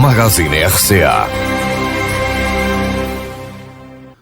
Magazine RCA.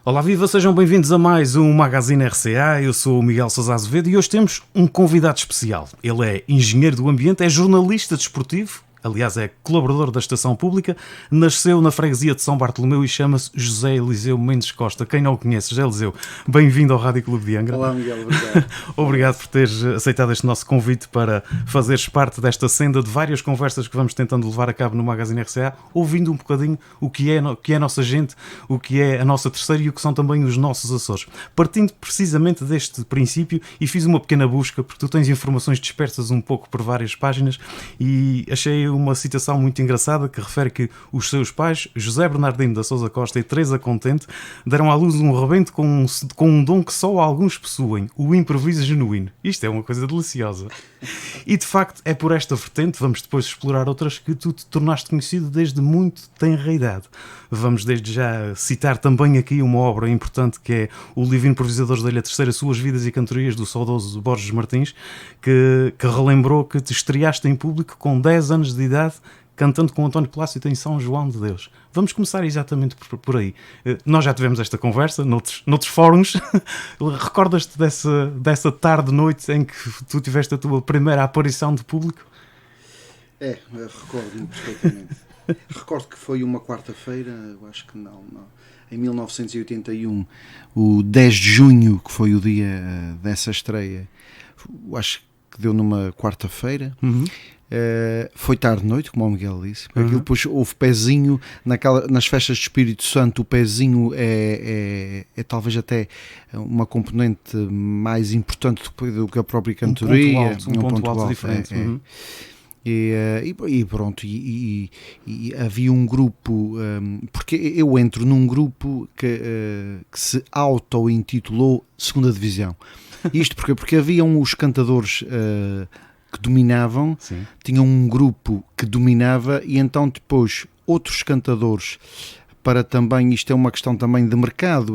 Olá, viva, sejam bem-vindos a mais um Magazine RCA. Eu sou o Miguel Sousa Azevedo e hoje temos um convidado especial. Ele é engenheiro do ambiente, é jornalista desportivo, aliás é colaborador da Estação Pública, nasceu na freguesia de São Bartolomeu e chama-se José Eliseu Mendes Costa. Quem não o conhece, José Eliseu, bem-vindo ao Rádio Clube de Angra. Olá, Miguel, obrigado. Obrigado por teres aceitado este nosso convite para fazeres parte desta senda de várias conversas que vamos tentando levar a cabo no Magazine RCA, ouvindo um bocadinho o que é a nossa gente, o que é a nossa terceira e o que são também os nossos Açores. Partindo precisamente deste princípio, e fiz uma pequena busca, porque tu tens informações dispersas um pouco por várias páginas, e achei uma citação muito engraçada que refere que os seus pais, José Bernardino da Sousa Costa e Teresa Contente, deram à luz um rebento com um dom que só alguns possuem, o improviso genuíno. Isto é uma coisa deliciosa. E de facto é por esta vertente, vamos depois explorar outras, que tu te tornaste conhecido desde muito tenra idade. Vamos desde já citar também aqui uma obra importante que é o livro Improvisadores da Ilha Terceira, Suas Vidas e Cantorias, do saudoso Borges Martins, que relembrou que te estreaste em público com 10 anos de idade, cantando com António Plácido em São João de Deus. Vamos começar exatamente por aí. Nós já tivemos esta conversa noutros fóruns. Recordas-te dessa tarde-noite em que tu tiveste a tua primeira aparição de público? Recordo-me perfeitamente. Recordo que foi uma quarta-feira, eu acho que não. Em 1981, o 10 de junho, que foi o dia dessa estreia, eu acho que deu numa quarta-feira. Uhum. Foi tarde-noite, como o Miguel disse. Aquilo depois houve pezinho, nas festas de Espírito Santo. O pezinho é talvez até uma componente mais importante do que a própria cantoria. Um ponto alto diferente. E pronto, e havia um grupo, porque eu entro num grupo que se auto-intitulou Segunda Divisão. Isto porque haviam os cantadores que dominavam. Sim. Tinham um grupo que dominava, e então depois outros cantadores, para também, isto é uma questão também de mercado,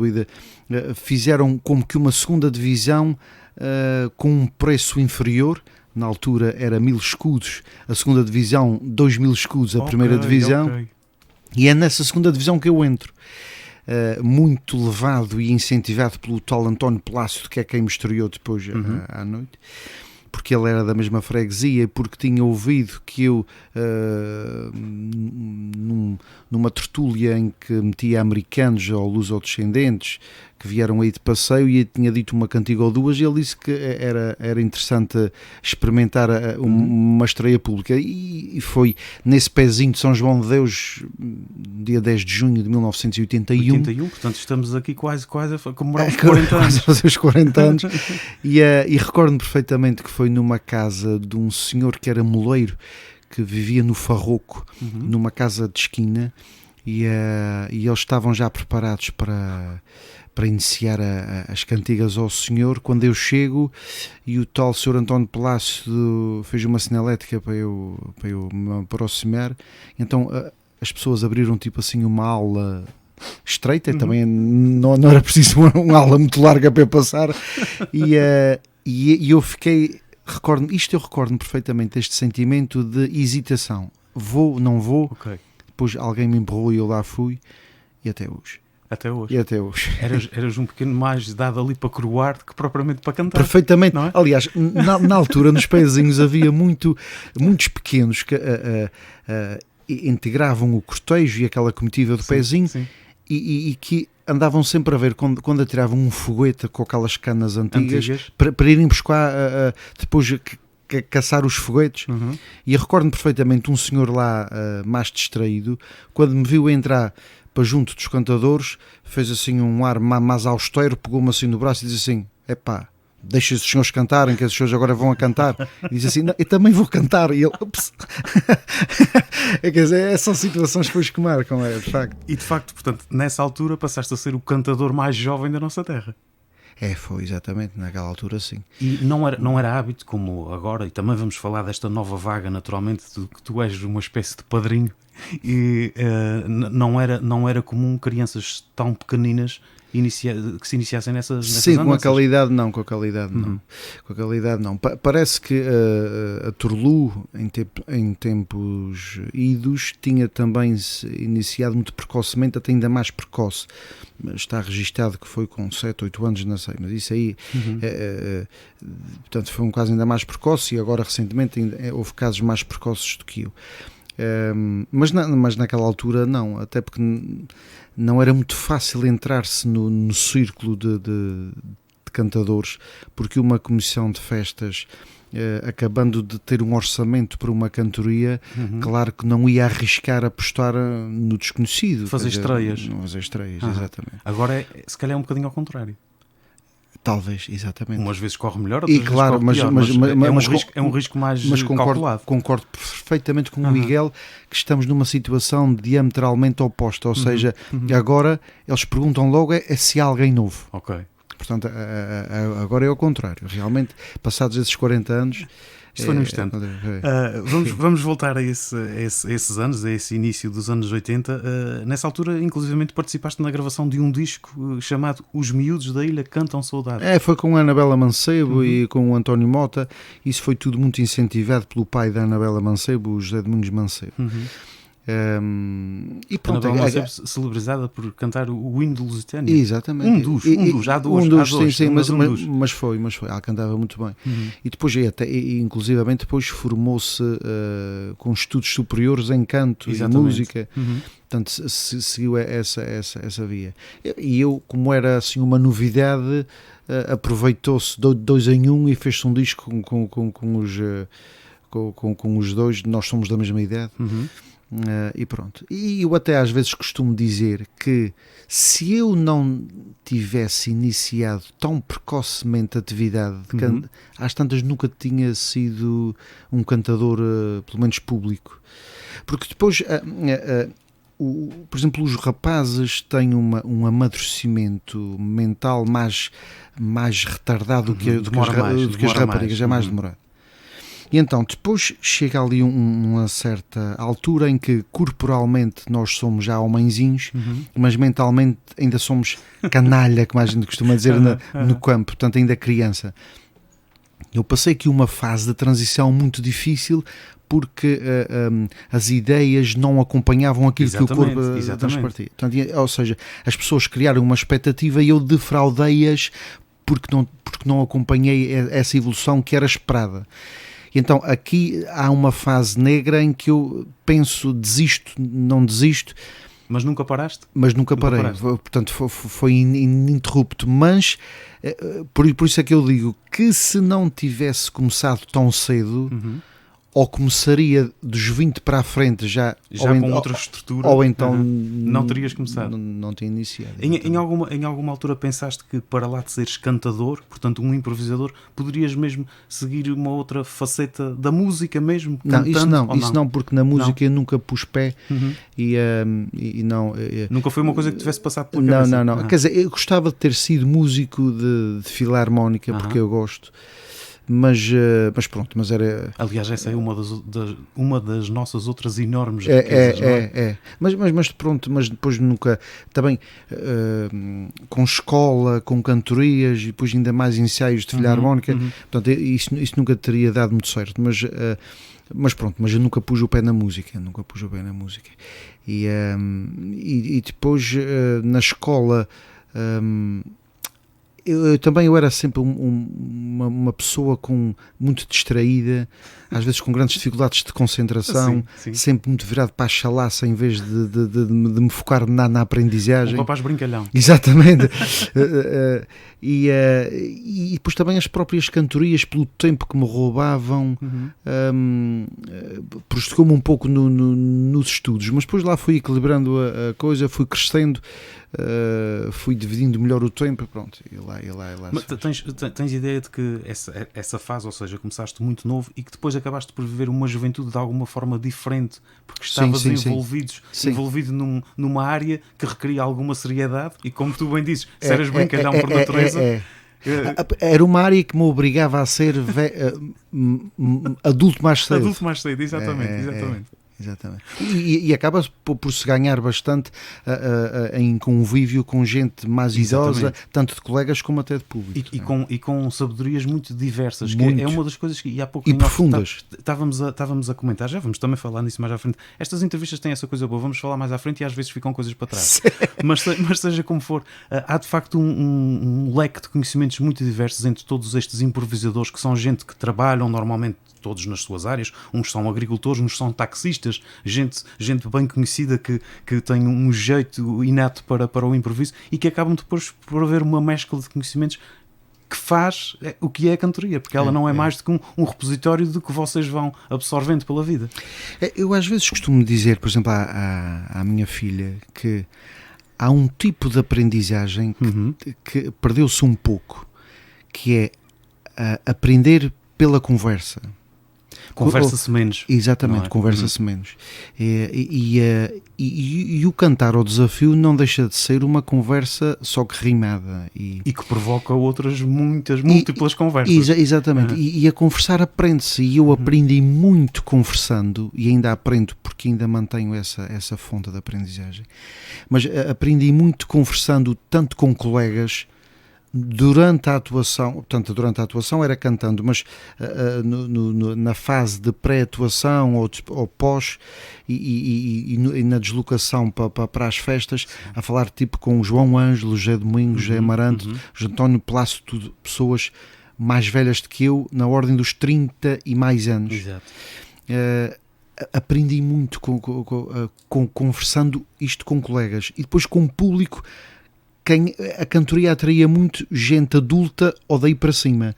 fizeram como que uma segunda divisão com um preço inferior. Na altura era 1000 escudos, a segunda divisão 2000 escudos, a primeira divisão. Okay. E é nessa segunda divisão que eu entro. Muito levado e incentivado pelo tal António Plácido, que é quem me estreou depois à noite, porque ele era da mesma freguesia e porque tinha ouvido que eu, numa tertúlia em que metia americanos ou lusodescendentes que vieram aí de passeio, e tinha dito uma cantiga ou duas, e ele disse que era interessante experimentar uma estreia pública, e foi nesse pezinho de São João de Deus, dia 10 de junho de 1981. Portanto estamos aqui quase a comemorar os 40 anos. Fazer os 40 anos. E recordo-me perfeitamente que foi numa casa de um senhor que era moleiro, que vivia no Farroco, numa casa de esquina, e eles estavam já preparados para iniciar as cantigas ao Senhor, quando eu chego, e o tal Sr. António Plácido fez uma sinalética para eu me aproximar. Então as pessoas abriram tipo assim uma aula estreita, também não era preciso uma aula muito larga para eu passar, e eu fiquei, eu recordo-me perfeitamente este sentimento de hesitação, vou, não vou. Okay. Depois alguém me empurrou e eu lá fui, e até hoje. E até hoje. Eras um pequeno mais dado ali para coroar do que propriamente para cantar. Perfeitamente. Não é? Aliás, na altura, nos pezinhos, havia muitos pequenos que integravam o cortejo e aquela comitiva do pezinho. Sim. E que andavam sempre a ver quando atiravam um foguete com aquelas canas antigas. Para irem buscar depois caçar os foguetes. E eu recordo-me perfeitamente um senhor lá mais distraído, quando me viu entrar para junto dos cantadores, fez assim um ar mais austero, pegou-me assim no braço e disse assim: epá, deixa os senhores cantarem, que os senhores agora vão a cantar. E disse assim: não, eu também vou cantar. E ele, ups. Quer dizer, são situações que marcam, de facto. E de facto, portanto, nessa altura passaste a ser o cantador mais jovem da nossa terra. Foi exatamente, naquela altura sim. E não era hábito como agora, e também vamos falar desta nova vaga, naturalmente, que tu és uma espécie de padrinho, e não era comum crianças tão pequeninas que se iniciassem nessas Sim, andanças. com a qualidade não. Com a qualidade não. Parece que a Turlu, em tempos idos, tinha também se iniciado muito precocemente, até ainda mais precoce. Está registado que foi com 7, 8 anos, não sei, mas isso aí, portanto, foi um caso ainda mais precoce, e agora recentemente houve casos mais precoces do que eu. Mas naquela altura não, até porque não era muito fácil entrar-se no círculo de cantadores, porque uma comissão de festas, acabando de ter um orçamento para uma cantoria, claro que não ia arriscar apostar no desconhecido. Fazer estreias. Exatamente. Agora se calhar é um bocadinho ao contrário. Talvez, exatamente. Umas vezes corre melhor, outras vezes claro, corre pior, é um risco mais calculado. Concordo perfeitamente com o Miguel, que estamos numa situação diametralmente oposta, ou seja, agora eles perguntam logo se há alguém novo. Ok. Portanto, agora é ao contrário. Realmente, passados esses 40 anos... Isto foi num instante. Vamos voltar a esses anos, a esse início dos anos 80. Nessa altura, inclusivamente, participaste na gravação de um disco chamado Os Miúdos da Ilha Cantam Saudade. Foi com a Anabela Mancebo e com o António Mota. Isso foi tudo muito incentivado pelo pai da Anabela Mancebo, o José Domingos Mancebo. E pronto, Anabela Mancebo celebrizada por cantar o hino do Lusitânia. Exatamente. Mas foi, ela cantava muito bem. E depois, inclusivamente, depois formou-se com estudos superiores em canto e música. Portanto, seguiu essa via. E eu, como era assim uma novidade, aproveitou-se 2 em 1 e fez-se um disco com os dois. Nós somos da mesma idade. E pronto. E eu até às vezes costumo dizer que se eu não tivesse iniciado tão precocemente a atividade de canto, às tantas nunca tinha sido um cantador, pelo menos público, porque depois por exemplo, os rapazes têm um amadurecimento mental mais retardado do que as raparigas, é mais demorado. E então depois chega ali uma certa altura em que corporalmente nós somos já homenzinhos, mas mentalmente ainda somos canalha, como a gente costuma dizer no campo, portanto ainda criança. Eu passei aqui uma fase de transição muito difícil, porque as ideias não acompanhavam aquilo que o corpo transpartia. Portanto, ou seja, as pessoas criaram uma expectativa e eu defraudei-as porque não acompanhei essa evolução que era esperada. Então aqui há uma fase negra em que eu penso, não desisto. Mas nunca paraste? Mas nunca parei. Portanto, foi ininterrupto. Mas, por isso é que eu digo que se não tivesse começado tão cedo, ou começaria dos 20 para a frente já com outra estrutura, ou então não terias começado. Não tinha iniciado. Em alguma altura pensaste que para lá de seres cantador, portanto um improvisador, poderias mesmo seguir uma outra faceta da música mesmo? Isso não, porque na música eu nunca pus pé e não... Nunca foi uma coisa que tivesse passado pela cabeça? Não. Quer dizer, eu gostava de ter sido músico de filarmónica, porque eu gosto. Mas pronto, mas era... Aliás, essa é uma das nossas outras enormes riquezas, não é? Mas pronto, mas depois nunca... Também com escola, com cantorias e depois ainda mais ensaios de filarmónica, portanto, isso nunca teria dado muito certo, mas pronto, mas eu nunca pus o pé na música, e depois na escola... Eu era sempre uma pessoa muito distraída, às vezes com grandes dificuldades de concentração, sim. Sempre muito virado para a chalaça em vez de me focar na aprendizagem. Um rapaz brincalhão. Exatamente. E depois também as próprias cantorias, pelo tempo que me roubavam, prejudicou-me um pouco nos estudos, mas depois lá fui equilibrando a coisa, fui crescendo, fui dividindo melhor o tempo, pronto, e lá. Mas tens ideia de que essa fase, ou seja, começaste muito novo e que depois acabaste por viver uma juventude de alguma forma diferente, porque estavas envolvido numa área que requeria alguma seriedade e, como tu bem dizes, se eras brincalhão por natureza... Era uma área que me obrigava a ser adulto mais cedo. Adulto mais cedo, exatamente. E acaba por se ganhar bastante em convívio com gente mais idosa, tanto de colegas como até de público. E com sabedorias muito diversas, muito. Que é uma das coisas que e há pouco e profundas. Estávamos a comentar, já vamos também falar nisso mais à frente. Estas entrevistas têm essa coisa boa, vamos falar mais à frente e às vezes ficam coisas para trás. Mas seja como for, há de facto um leque de conhecimentos muito diversos entre todos estes improvisadores, que são gente que trabalham normalmente todos nas suas áreas, uns são agricultores, uns são taxistas, gente bem conhecida que tem um jeito inato para o improviso e que acabam depois por haver uma mescla de conhecimentos que faz o que é a cantoria, porque ela não é mais do que um repositório do que vocês vão absorvendo pela vida. Eu às vezes costumo dizer, por exemplo, à minha filha, que há um tipo de aprendizagem que perdeu-se um pouco, que é aprender pela conversa. Conversa-se menos. Exatamente, conversa-se menos. E o cantar ao desafio não deixa de ser uma conversa só que rimada. E que provoca outras múltiplas conversas. Exatamente. E a conversar aprende-se. E eu aprendi muito conversando, e ainda aprendo porque ainda mantenho essa fonte de aprendizagem. Mas aprendi muito conversando tanto com colegas, durante a atuação era cantando, mas na fase de pré-atuação ou pós e na deslocação para as festas, a falar tipo com o João Ângelo, José Domingos, José Amaranto, José António Plácido, tudo pessoas mais velhas do que eu, na ordem dos 30 e mais anos. Exato. Aprendi muito conversando isto com colegas e depois com o público. A cantoria atraía muito gente adulta ou daí para cima.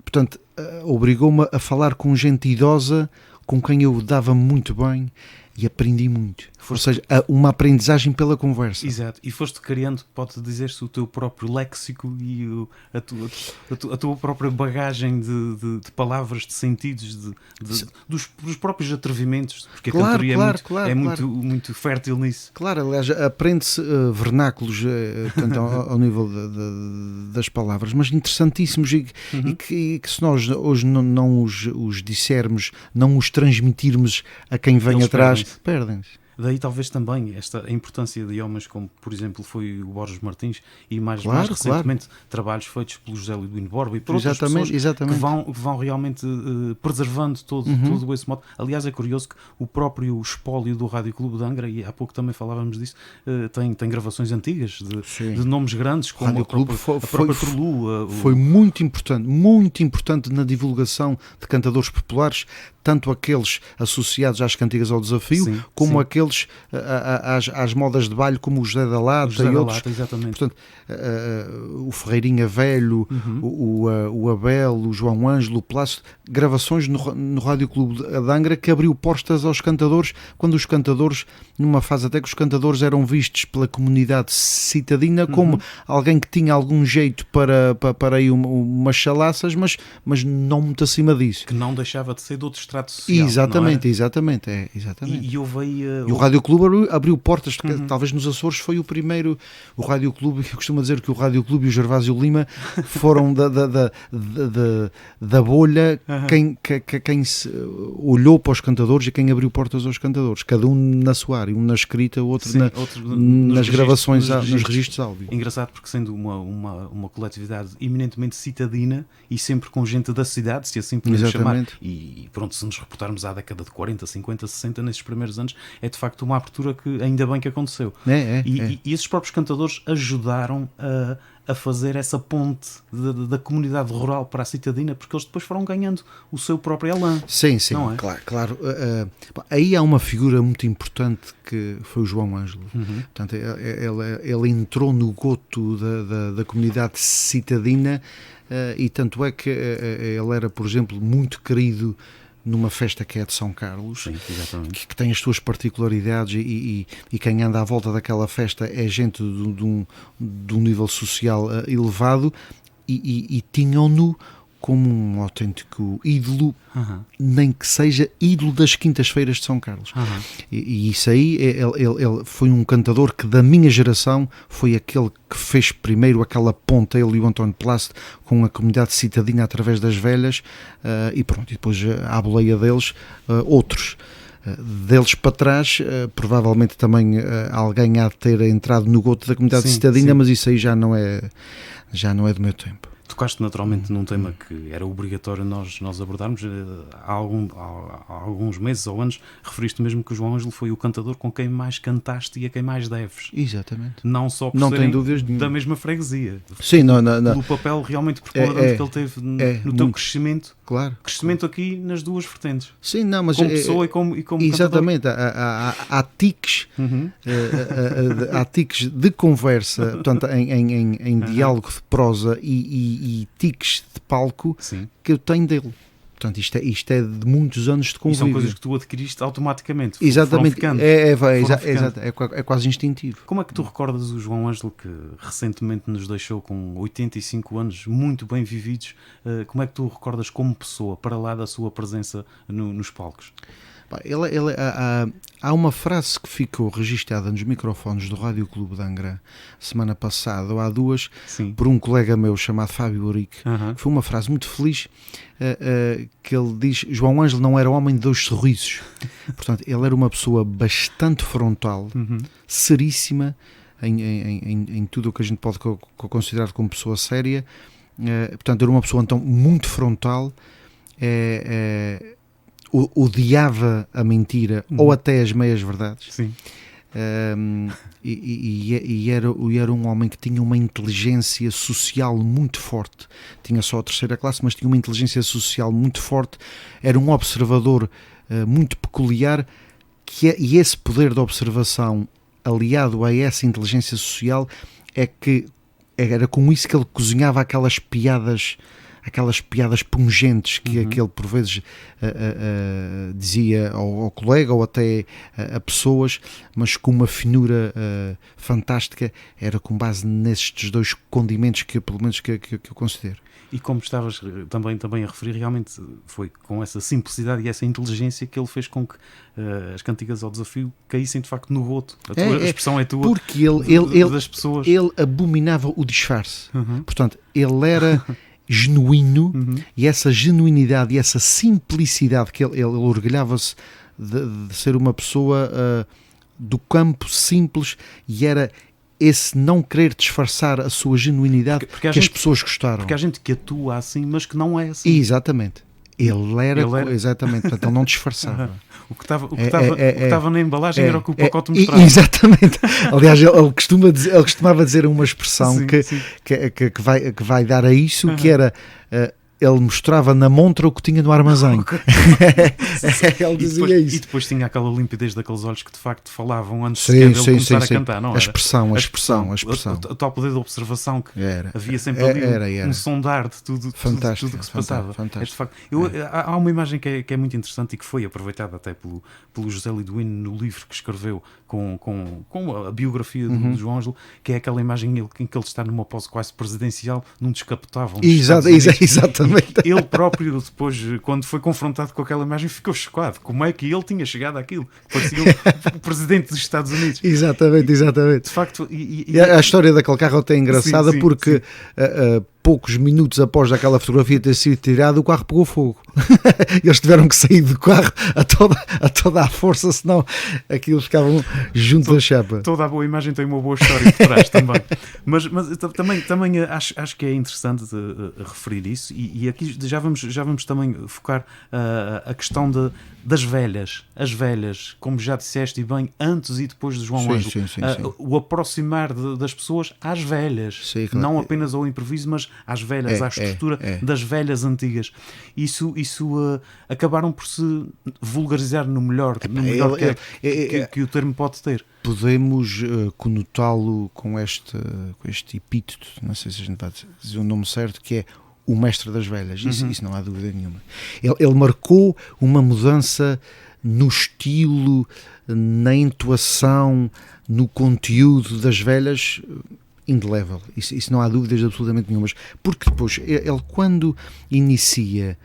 Portanto, obrigou-me a falar com gente idosa com quem eu dava muito bem e aprendi muito. Ou seja, uma aprendizagem pela conversa. Exato. E foste criando, pode dizer-se, o teu próprio léxico e a tua própria bagagem de palavras, de sentidos, dos próprios atrevimentos, porque a cantoria é muito fértil nisso. Claro, aliás, aprende-se vernáculos portanto, ao nível das palavras, mas interessantíssimos e que se nós hoje não os dissermos, não os transmitirmos a quem vem eles atrás, perdem-se. Daí talvez também a importância de homens como, por exemplo, foi o Borges Martins e mais recentemente trabalhos feitos pelo José Luís Borba e por outras pessoas que vão realmente preservando todo esse modo. Aliás, é curioso que o próprio espólio do Rádio Clube de Angra, e há pouco também falávamos disso, tem gravações antigas de nomes grandes como a própria Trulu. Foi muito importante na divulgação de cantadores populares, tanto aqueles associados às cantigas ao desafio, como aqueles às modas de baile, como o José da Lata e outros. Exatamente. Portanto, o Ferreirinha Velho, o Abel, o João Ângelo, o Plácido, gravações no Rádio Clube de Angra que abriu portas aos cantadores, quando os cantadores, numa fase até que os cantadores eram vistos pela comunidade citadina como alguém que tinha algum jeito para aí umas chalaças, mas não muito acima disso. Que não deixava de ser de outro extrato social. Exatamente. E houve aí... E o Rádio Clube abriu portas, talvez nos Açores foi o primeiro, o Rádio Clube, eu costumo dizer que o Rádio Clube e o Gervásio Lima foram da bolha quem se olhou para os cantadores e quem abriu portas aos cantadores, cada um na sua área, um na escrita, outro nas gravações, nos registros áudio. Engraçado porque sendo uma coletividade eminentemente citadina e sempre com gente da cidade, se assim podemos chamar, e pronto, se nos reportarmos à década de 40, 50, 60, nesses primeiros anos, é de facto uma abertura que ainda bem que aconteceu. E esses próprios cantadores ajudaram a fazer essa ponte da comunidade rural para a citadina, porque eles depois foram ganhando o seu próprio elan. Sim, claro. Aí há uma figura muito importante que foi o João Ângelo. Portanto, ele entrou no goto da comunidade citadina e tanto é que ele era, por exemplo, muito querido numa festa que é de São Carlos, que tem as suas particularidades e quem anda à volta daquela festa é gente de um nível social elevado e tinham-no como um autêntico ídolo, nem que seja ídolo das quintas-feiras de São Carlos. E isso aí, ele foi um cantador que da minha geração foi aquele que fez primeiro aquela ponta, ele e o António Plácido, com a comunidade citadina através das velhas, e pronto, e depois à boleia deles, outros. Deles para trás, provavelmente também alguém há de ter entrado no goto da comunidade citadina, mas isso aí já não é do meu tempo. Tocaste naturalmente num tema que era obrigatório nós abordarmos. Há alguns meses ou anos referiste mesmo que o João Ângelo foi o cantador com quem mais cantaste e a quem mais deves. Exatamente. Não só por não serem tem dúvidas da mesma freguesia. Sim, pelo papel realmente preponderante que ele teve no teu crescimento. Claro. Crescimento aqui nas duas vertentes. Sim, não, mas como pessoa e como exatamente, há tiques, há tiques de conversa, portanto, em diálogo de prosa e tiques de palco que eu tenho dele. Portanto, isto é de muitos anos de convívio. E são coisas que tu adquiriste automaticamente. Exatamente. É quase instintivo. Como é que tu recordas o João Ângelo, que recentemente nos deixou com 85 anos, muito bem vividos? Como é que tu recordas como pessoa, para lá da sua presença nos palcos? Há uma frase que ficou registada nos microfones do Rádio Clube de Angra semana passada, ou há duas, por um colega meu chamado Fábio Urique, que foi uma frase muito feliz, que ele diz: João Ângelo não era homem de dois sorrisos. Portanto, ele era uma pessoa bastante frontal, seríssima em tudo o que a gente pode considerar como pessoa séria. Portanto, era uma pessoa então muito frontal, odiava a mentira ou até as meias verdades. E era um homem que tinha uma inteligência social muito forte. Tinha só a terceira classe, mas tinha uma inteligência social muito forte. Era um observador muito peculiar, e esse poder de observação aliado a essa inteligência social era com isso que ele cozinhava aquelas piadas pungentes que ele por vezes dizia ao colega ou até a pessoas, mas com uma finura fantástica. Era com base nestes dois condimentos que pelo menos que eu considero. E como estavas também a referir, realmente foi com essa simplicidade e essa inteligência que ele fez com que as cantigas ao desafio caíssem de facto no roto. A expressão é tua. Porque das pessoas. Ele abominava o disfarce. Portanto, ele era genuíno, e essa genuinidade e essa simplicidade que ele orgulhava-se de ser uma pessoa do campo simples, e era esse não querer disfarçar a sua genuinidade que as pessoas gostaram. Porque há gente que atua assim, mas que não é assim. Exatamente. Ele era exatamente, portanto, ele não disfarçava. O que estava na embalagem era o que o pacote mostrava. Exatamente. Aliás, ele costumava dizer uma expressão que vai dar a isso, que era: ele mostrava na montra o que tinha no armazém. Ele dizia isso. E depois tinha aquela limpidez daqueles olhos que de facto falavam antes de ele começar a cantar, não era? A expressão. O tal poder de observação que havia sempre ali um sondar de tudo o que se passava. De facto, há uma imagem que é muito interessante e que foi aproveitada até pelo José Liduino no livro que escreveu com a biografia do João Ângelo, que é aquela imagem em que ele está numa pose quase presidencial, num descapotável. Exatamente. Ele próprio, depois, quando foi confrontado com aquela imagem, ficou chocado. Como é que ele tinha chegado àquilo? Parecia o presidente dos Estados Unidos. Exatamente. De facto, a história daquele carro até é engraçada, porque poucos minutos após aquela fotografia ter sido tirada, o carro pegou fogo. Eles tiveram que sair do carro a toda a força, senão aquilo ficavam junto da chapa. Toda a boa imagem tem uma boa história por trás também. Mas também acho que é interessante referir isso, e aqui já vamos também focar a questão das velhas. As velhas, como já disseste e bem, antes e depois de João Ângelo. O aproximar das pessoas às velhas. Sim, claro. Não apenas ao improviso, mas às velhas, à estrutura das velhas antigas. Isso acabaram por se vulgarizar no melhor que o termo pode ter. Podemos conotá-lo com este epíteto, não sei se a gente vai dizer o nome certo, que é o mestre das velhas. Isso não há dúvida nenhuma. Ele marcou uma mudança no estilo, na entoação, no conteúdo das velhas, indelével. Isso não há dúvidas absolutamente nenhumas. Porque depois, ele quando inicia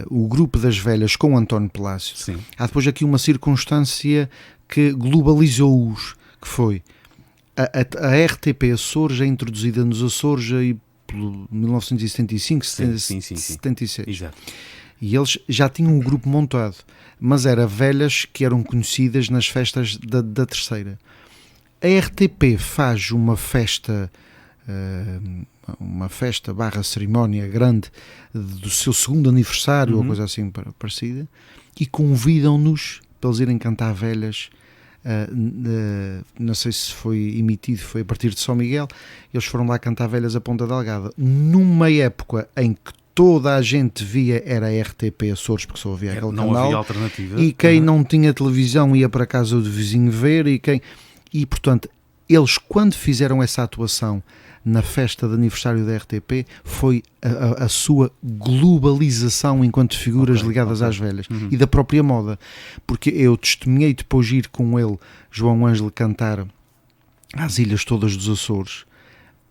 o grupo das velhas com o António Palácio, há depois aqui uma circunstância que globalizou-os, que foi a RTP Açores é introduzida nos Açores aí pelo 1975, 76. Exato. E eles já tinham um grupo montado, mas era velhas que eram conhecidas nas festas da terceira. A RTP faz uma festa barra cerimónia grande do seu segundo aniversário ou coisa assim parecida, e convidam-nos para eles irem cantar velhas. Não sei se foi emitido, foi a partir de São Miguel. Eles foram lá cantar velhas a Ponta Delgada, numa época em que toda a gente via era a RTP Açores, porque só havia aquele não canal, havia alternativa, e quem não tinha televisão ia para a casa do vizinho ver, e portanto eles, quando fizeram essa atuação na festa de aniversário da RTP, foi a sua globalização enquanto figuras ligadas às velhas e da própria moda, porque eu testemunhei depois de ir com ele, João Ângelo, cantar às ilhas todas dos Açores.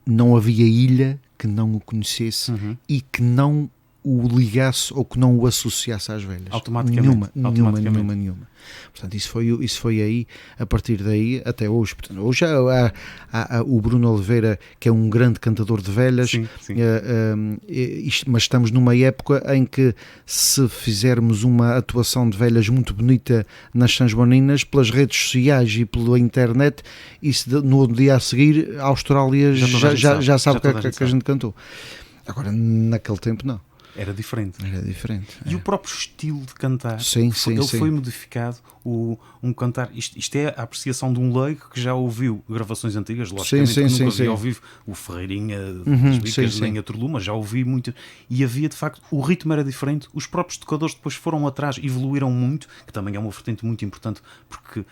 Não havia ilha que não o conhecesse e que não o ligasse ou que não o associasse às velhas. Automaticamente. Nenhuma. Portanto, isso foi aí, a partir daí até hoje. Portanto, hoje há o Bruno Oliveira, que é um grande cantador de velhas, sim. Mas estamos numa época em que, se fizermos uma atuação de velhas muito bonita nas Sãs Joaninas, pelas redes sociais e pela internet, isso no dia a seguir, a Austrália já sabe que a gente cantou. Agora, naquele tempo, não. Era diferente. E é. o próprio estilo de cantar, foi modificado. Um cantar, isto é a apreciação de um leigo que já ouviu gravações antigas, logicamente nunca vi ao vivo o Ferreirinha das Bicas, nem a Turlu, mas já ouvi muito, e havia de facto, o ritmo era diferente, os próprios tocadores depois foram atrás, evoluíram muito, que também é uma vertente muito importante, porque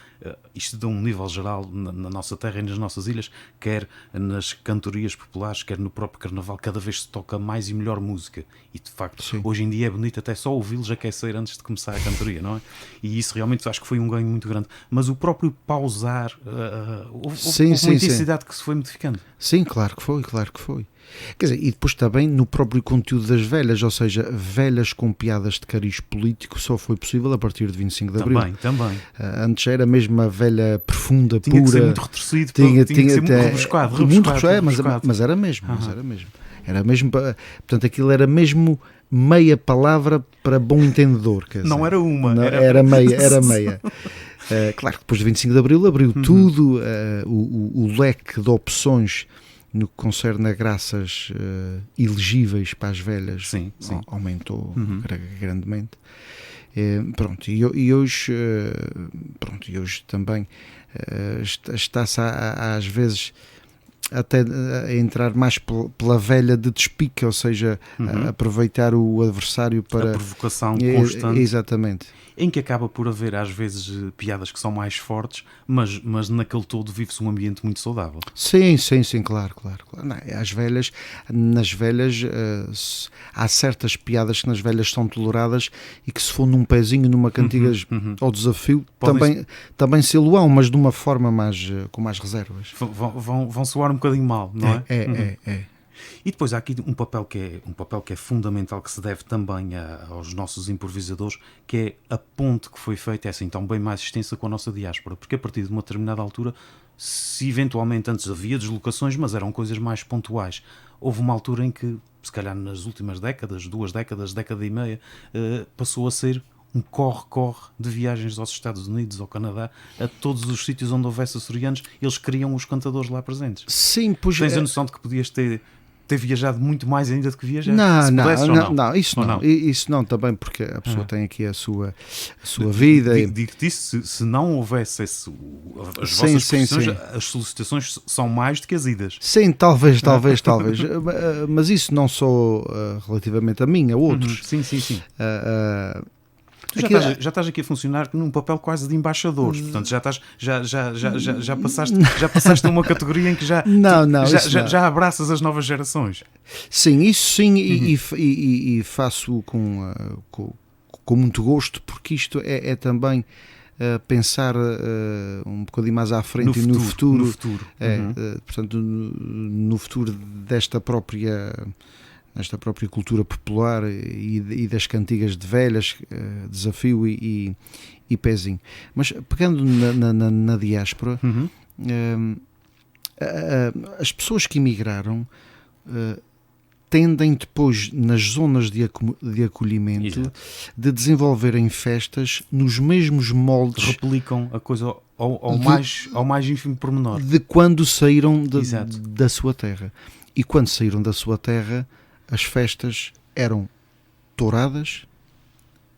isto dá um nível geral na nossa terra e nas nossas ilhas, quer nas cantorias populares, quer no próprio carnaval, cada vez se toca mais e melhor música, e de facto, hoje em dia é bonito até só ouvi-los aquecer antes de começar a cantoria, não é? E isso realmente acho que foi um ganho muito grande, mas o próprio pausar, houve uma intensidade que se foi modificando. Sim, claro que foi. Quer dizer, e depois também no próprio conteúdo das velhas, ou seja, velhas com piadas de cariz político, só foi possível a partir de 25 de Abril. Também. Antes era mesmo a velha profunda, tinha pura. Que ser muito retorcido, tinha que ser muito rebuscado. Mas era mesmo. Era mesmo, portanto, aquilo era mesmo meia palavra para bom entendedor. Quer dizer, não era uma, era meia. Claro que depois de 25 de Abril abriu tudo, o leque de opções no que concerne a graças elegíveis para as velhas aumentou grandemente. E hoje também está-se às vezes até a entrar mais pela velha de despique, ou seja, aproveitar o adversário para... A provocação constante. Exatamente. Em que acaba por haver, às vezes, piadas que são mais fortes, mas naquele todo vive-se um ambiente muito saudável. Sim, claro. Não, nas velhas, há certas piadas que nas velhas são toleradas e que, se for num pezinho, numa cantigas ao desafio, também se lo-ão, mas de uma forma com mais reservas. Vão soar um bocadinho mal, não é? É. E depois há aqui um papel que é fundamental, que se deve também aos nossos improvisadores, que é a ponte que foi feita, essa então bem mais extensa, com a nossa diáspora, porque a partir de uma determinada altura, se eventualmente antes havia deslocações, mas eram coisas mais pontuais, houve uma altura em que, se calhar nas últimas décadas, 2 décadas, década e meia, passou a ser um corre-corre de viagens aos Estados Unidos, ao Canadá, a todos os sítios onde houvesse açorianos, eles queriam os cantadores lá presentes. Sim, pois... Tens a noção de que podias ter viajado muito mais ainda do que viajaste? Isso não também, porque a pessoa tem aqui a sua vida. Digo-te isso, se não houvesse as vossas posições, as solicitações são mais do que as idas. Sim, talvez. Mas isso não só relativamente a mim, a outros. Sim. Tu já estás aqui a funcionar num papel quase de embaixadores, portanto já passaste a uma categoria em que já abraças as novas gerações. Sim, isso sim, e faço com muito gosto, porque isto é também pensar um bocadinho mais à frente no futuro. Portanto, no futuro desta própria cultura popular e das cantigas de velhas, desafio e pezinho. Mas pegando na diáspora, as pessoas que emigraram pretendem depois, nas zonas de acolhimento, Exato. de desenvolverem festas nos mesmos moldes Replicam a coisa ao mais ínfimo pormenor. de quando saíram Exato. da sua terra. E quando saíram da sua terra, as festas eram touradas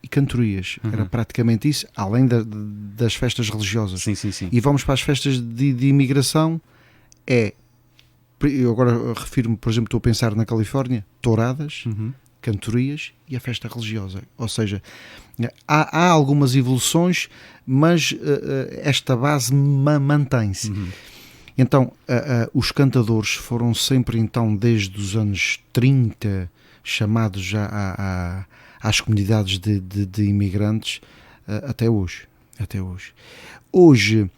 e cantorias. Era praticamente isso, além das festas religiosas. Sim, sim, sim. E vamos para as festas de imigração, eu agora refiro-me, por exemplo, estou a pensar na Califórnia, touradas, cantorias e a festa religiosa. Ou seja, há algumas evoluções, mas esta base mantém-se. Então, os cantadores foram sempre, então, desde os anos 30, chamados já às comunidades de imigrantes, até hoje. Hoje,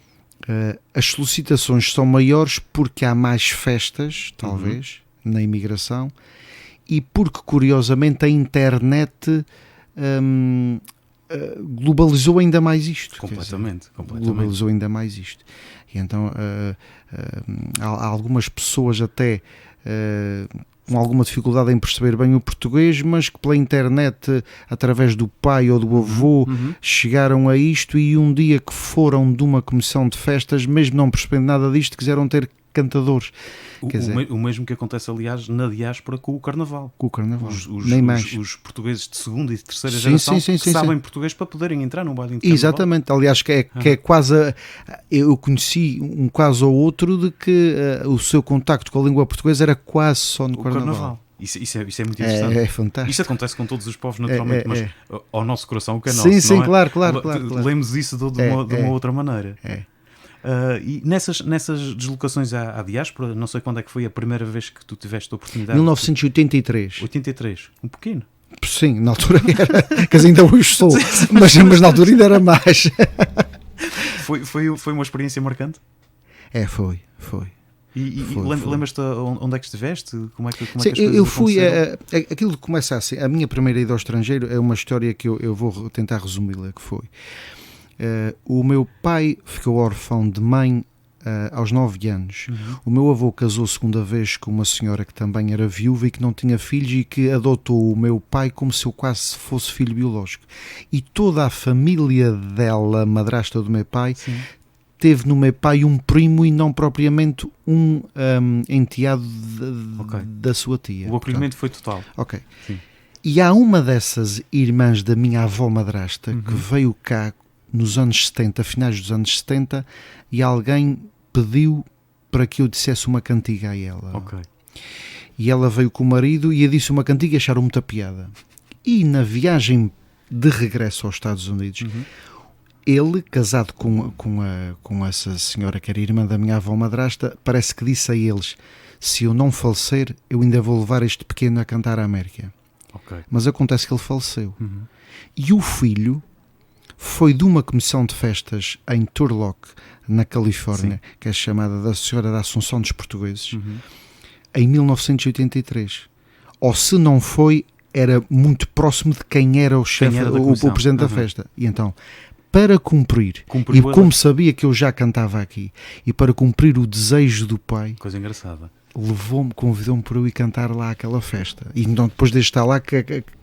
as solicitações são maiores porque há mais festas, talvez, na imigração, e porque, curiosamente, a internet globalizou ainda mais isto. Completamente. Globalizou ainda mais isto. E então há algumas pessoas até com alguma dificuldade em perceber bem o português, mas que pela internet, através do pai ou do avô, chegaram a isto, e um dia que foram de uma comissão de festas, mesmo não percebendo nada disto, quiseram ter cantadores. O mesmo que acontece, aliás, na diáspora com o Carnaval. Nem mais. Os portugueses de segunda e de terceira geração sabem português para poderem entrar num baile de Carnaval. Exatamente. Aliás, que é quase... eu conheci um caso ou outro de que o seu contacto com a língua portuguesa era quase só no Carnaval. Isso é muito interessante. É fantástico. Isso acontece com todos os povos, naturalmente, mas ao nosso coração, o que é nosso, sim, não é? Claro. Lemos isso de uma outra maneira. E nessas deslocações à diáspora, não sei quando é que foi a primeira vez que tu tiveste a oportunidade. 1983. 83, um pequeno. Sim, na altura era, quer dizer, ainda hoje sou, mas na altura ainda era mais. Foi uma experiência marcante? Foi. Lembras-te onde é que estiveste? Como é que Sim, eu fui. Aquilo que começa assim. A minha primeira ida ao estrangeiro é uma história que eu vou tentar resumi-la, que foi. O meu pai ficou órfão de mãe aos 9 anos. O meu avô casou segunda vez com uma senhora que também era viúva e que não tinha filhos, e que adotou o meu pai como se eu quase fosse filho biológico. E toda a família dela, madrasta do meu pai, teve no meu pai um primo e não propriamente um enteado da sua tia. O acolhimento foi total. Ok. Sim. E há uma dessas irmãs da minha avó madrasta que veio cá nos anos 70, finais dos anos 70, e alguém pediu para que eu dissesse uma cantiga a ela. Okay. E ela veio com o marido e eu disse uma cantiga e acharam muita piada. E na viagem de regresso aos Estados Unidos, ele, casado com essa senhora que era irmã da minha avó madrasta, parece que disse a eles: se eu não falecer, eu ainda vou levar este pequeno a cantar a América. Okay. Mas acontece que ele faleceu. E o filho foi de uma comissão de festas em Turlock, na Califórnia, que é chamada da Senhora da Assunção dos Portugueses, em 1983. Ou se não foi, era muito próximo de quem era o chefe, o presidente da festa. E então, para cumprir, e como sabia que eu já cantava aqui, e para cumprir o desejo do pai, coisa engraçada, levou-me, convidou-me para eu ir cantar lá àquela festa. E então, depois de estar lá,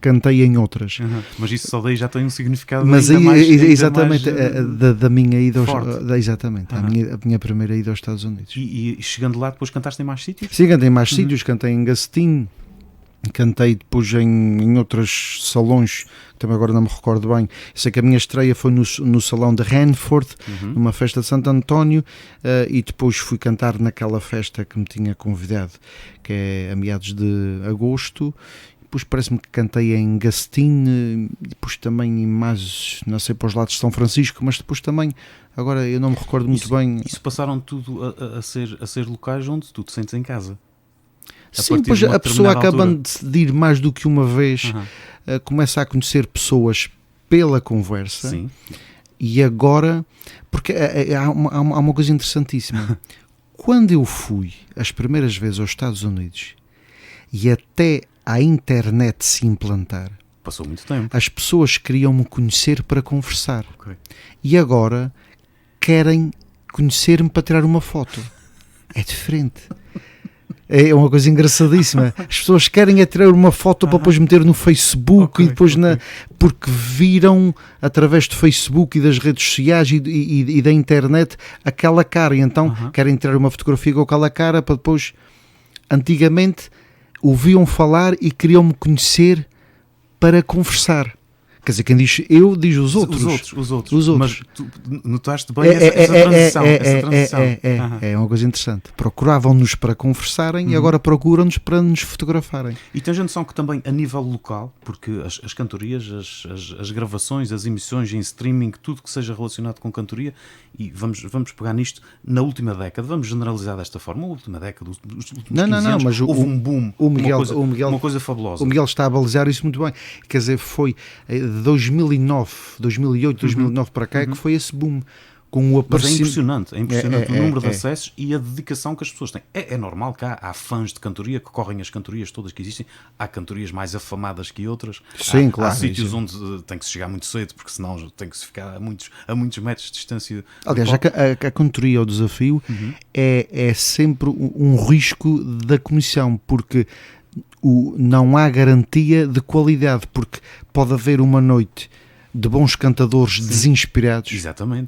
cantei em outras. Mas isso só daí já tem um significado mas ainda mais, exatamente, da minha ida exatamente, a minha primeira ida aos Estados Unidos. E chegando lá, depois cantaste em mais sítios? Sim, cantei em mais sítios, cantei em Gastin, cantei depois em outros salões, também agora não me recordo bem. Sei que a minha estreia foi no salão de Hanford, numa festa de Santo António, e depois fui cantar naquela festa que me tinha convidado, que é a meados de agosto. Depois parece-me que cantei em Gastin, depois também em mais, não sei, para os lados de São Francisco, mas depois também, agora eu não me recordo muito bem. Isso passaram tudo a ser locais onde tu te sentes em casa? Sim, pois a pessoa acabando de ir mais do que uma vez, começa a conhecer pessoas pela conversa. Sim. E agora, porque há uma coisa interessantíssima. Quando eu fui as primeiras vezes aos Estados Unidos e até a internet se implantar, passou muito tempo. As pessoas queriam me conhecer para conversar. Okay. E agora querem conhecer-me para tirar uma foto. É diferente. É uma coisa engraçadíssima. As pessoas querem é tirar uma foto para depois meter no Facebook e depois porque viram através do Facebook e das redes sociais e da internet aquela cara, e então querem tirar uma fotografia com aquela cara para depois. Antigamente ouviam falar e queriam-me conhecer para conversar. Quer dizer, quem diz eu, diz os outros. Os outros. Mas tu notaste bem essa transição. É uma coisa interessante. Procuravam-nos para conversarem e agora procuram-nos para nos fotografarem. E tens a noção que também a nível local, porque as cantorias, as gravações, as emissões em streaming, tudo que seja relacionado com cantoria, e vamos pegar nisto na última década, vamos generalizar desta forma, a última década, os últimos 15 anos, mas houve um boom, uma coisa fabulosa. O Miguel está a balizar isso muito bem. Quer dizer, foi 2009, 2008, 2009 para cá que foi esse boom. Com o aparecimento. Mas é impressionante o número de acessos e a dedicação que as pessoas têm. É normal que há fãs de cantoria que correm as cantorias todas que existem. Há cantorias mais afamadas que outras. Sim, claro. Há sítios onde tem que se chegar muito cedo, porque senão tem que se ficar a muitos metros de distância. Aliás, a cantoria, o desafio, é sempre um risco da comissão, porque não há garantia de qualidade, porque pode haver uma noite de bons cantadores desinspirados